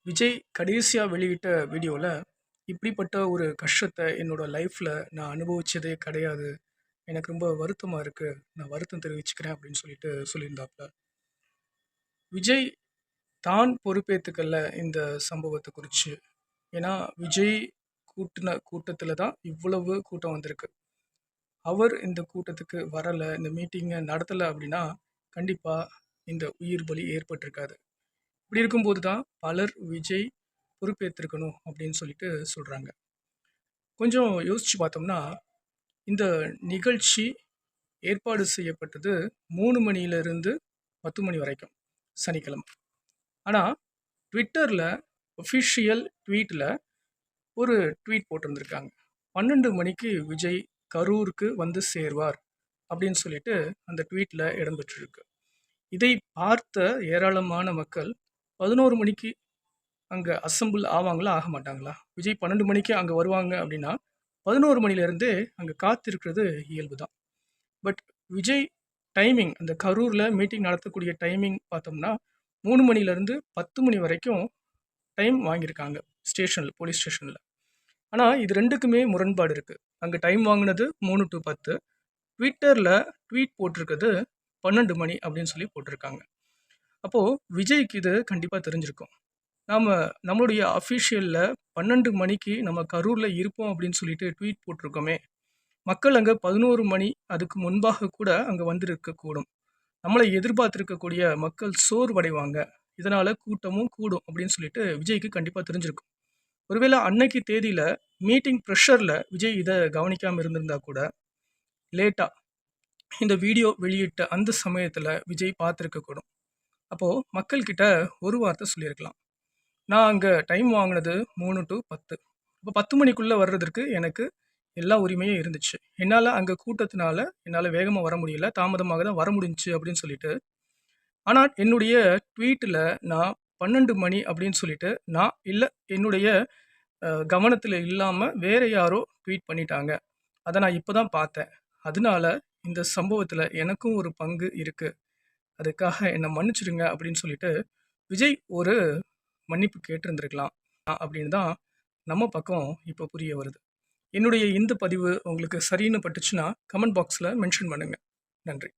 விஜய் கடைசியா வெளியிட்ட வீடியோல, இப்படிப்பட்ட ஒரு கஷ்டத்த என்னோட லைஃப்ல நான் அனுபவிச்சதே கிடையாது. எனக்கு ரொம்ப வருத்தமா இருக்கு. நான் வருத்தம் தெரிவிச்சுக்கிறேன் அப்படின்னு சொல்லிட்டு சொல்லியிருந்தாப்ல. விஜய் தான் பொறுப்பேத்துக்கல இந்த சம்பவத்த குறிச்சு. ஏன்னா, விஜய் கூட்டுன கூட்டத்துல தான் இவ்வளவு கூட்டம் வந்திருக்கு. அவர் இந்த கூட்டத்துக்கு வரல, இந்த மீட்டிங்க நடத்தல அப்படின்னா, கண்டிப்பா இந்த உயிர் பலி ஏற்பட்டிருக்காது. இப்படி இருக்கும்போது தான் பலர் விஜய் பொறுப்பேற்றிருக்கணும் அப்படின்னு சொல்லிட்டு சொல்றாங்க. கொஞ்சம் யோசிச்சு பார்த்தோம்னா, இந்த நிகழ்ச்சி ஏற்பாடு செய்யப்பட்டது 3 மணியிலிருந்து 10 மணி வரைக்கும் சனிக்கிழமை. ஆனா, ட்விட்டர்ல ஒஃபிஷியல் ட்வீட்ல ஒரு ட்வீட் போட்டிருந்திருக்காங்க. 12 மணிக்கு விஜய் கரூருக்கு வந்து சேர்வார் அப்படின்னு சொல்லிட்டு அந்த ட்வீட்ல இடம்பெற்றிருக்கு. இதை பார்த்த ஏராளமான மக்கள் 11 மணிக்கு அங்க அசெம்பிள் ஆவாங்களா? ஆக மாட்டாங்களா? விஜய் 12 மணிக்கு அங்க வருவாங்க அப்படின்னா, 11 மணிலேருந்தே அங்க காத்திருக்கிறது இயல்பு தான். பட் விஜய் டைமிங் அந்த கரூர்ல மீட்டிங் நடத்தக்கூடிய டைமிங் பார்த்தோம்னா, 3 மணிலேருந்து 10 மணி வரைக்கும் டைம் வாங்கியிருக்காங்க ஸ்டேஷன்ல, போலீஸ் ஸ்டேஷன்ல. ஆனா, இது 2க்குமே முரண்பாடு இருக்கு. அங்க டைம் வாங்குனது 3 டூ 10. ட்விட்டர்ல ட்வீட் போட்டிருக்கிறது 12 மணி அப்படின்னு சொல்லி போட்டிருக்காங்க. அப்போ விஜய்க்கு இது கண்டிப்பா தெரிஞ்சிருக்கும். நாம நம்மளுடைய அஃபிஷியல்ல 12 மணிக்கு நம்ம கரூர்ல இருப்போம் அப்படின்னு சொல்லிட்டு ட்வீட் போட்டிருக்கோமே. மக்கள் அங்க 11 மணி அதுக்கு முன்பாக கூட அங்க வந்திருக்கக்கூடும். நம்மளை எதிர்பார்த்திருக்கக்கூடிய மக்கள் சோர்வடைவாங்க. இதனால கூட்டமும் கூடும் அப்படின்னு சொல்லிட்டு விஜய்க்கு கண்டிப்பா தெரிஞ்சிருக்கும். ஒருவேளை அன்னைக்கு தேதியில மீட்டிங் ப்ரெஷர்ல விஜய் இத கவனிக்காம இருந்திருந்தா கூட, லேட்டா இந்த வீடியோ வெளியிட்ட அந்த சமயத்துல விஜய் பார்த்திருக்கக்கூடும். அப்போ மக்கள் கிட்ட ஒரு வார்த்தை சொல்லியிருக்கலாம். நான் அங்க டைம் வாங்குனது 3 டூ 10. அப்போ 10 மணிக்குள்ள வர்றதற்கு எனக்கு எல்லா உரிமையும் இருந்துச்சு. என்னால அங்க கூட்டத்தினால என்னால வேகமா வர முடியல. தாமதமாக தான் வர முடிஞ்சுச்சு அப்படின்னு சொல்லிட்டு. ஆனா என்னுடைய ட்வீட்ல நான் 12 மணி அப்படின்னு சொல்லிட்டு, நான் இல்ல என்னுடைய கவனத்துல இல்லாம வேற யாரோ ட்வீட் பண்ணிட்டாங்க. அத நான் இப்ப தான் பார்த்தேன். அதனால இந்த சம்பவத்துல எனக்கும் ஒரு பங்கு இருக்கு. அதுக்காக என்ன மன்னிச்சுடுங்க அப்படின்னு சொல்லிட்டு, விஜய் ஒரு மன்னிப்பு கேட்டிருந்திருக்கலாம். அப்படின்னு தான் நம்ம பக்கம் இப்போ புரிய வருது. என்னுடைய இந்த பதிவு உங்களுக்கு சரின்னு பட்டுச்சுன்னா, கமெண்ட் பாக்ஸ்ல மென்ஷன் பண்ணுங்க. நன்றி.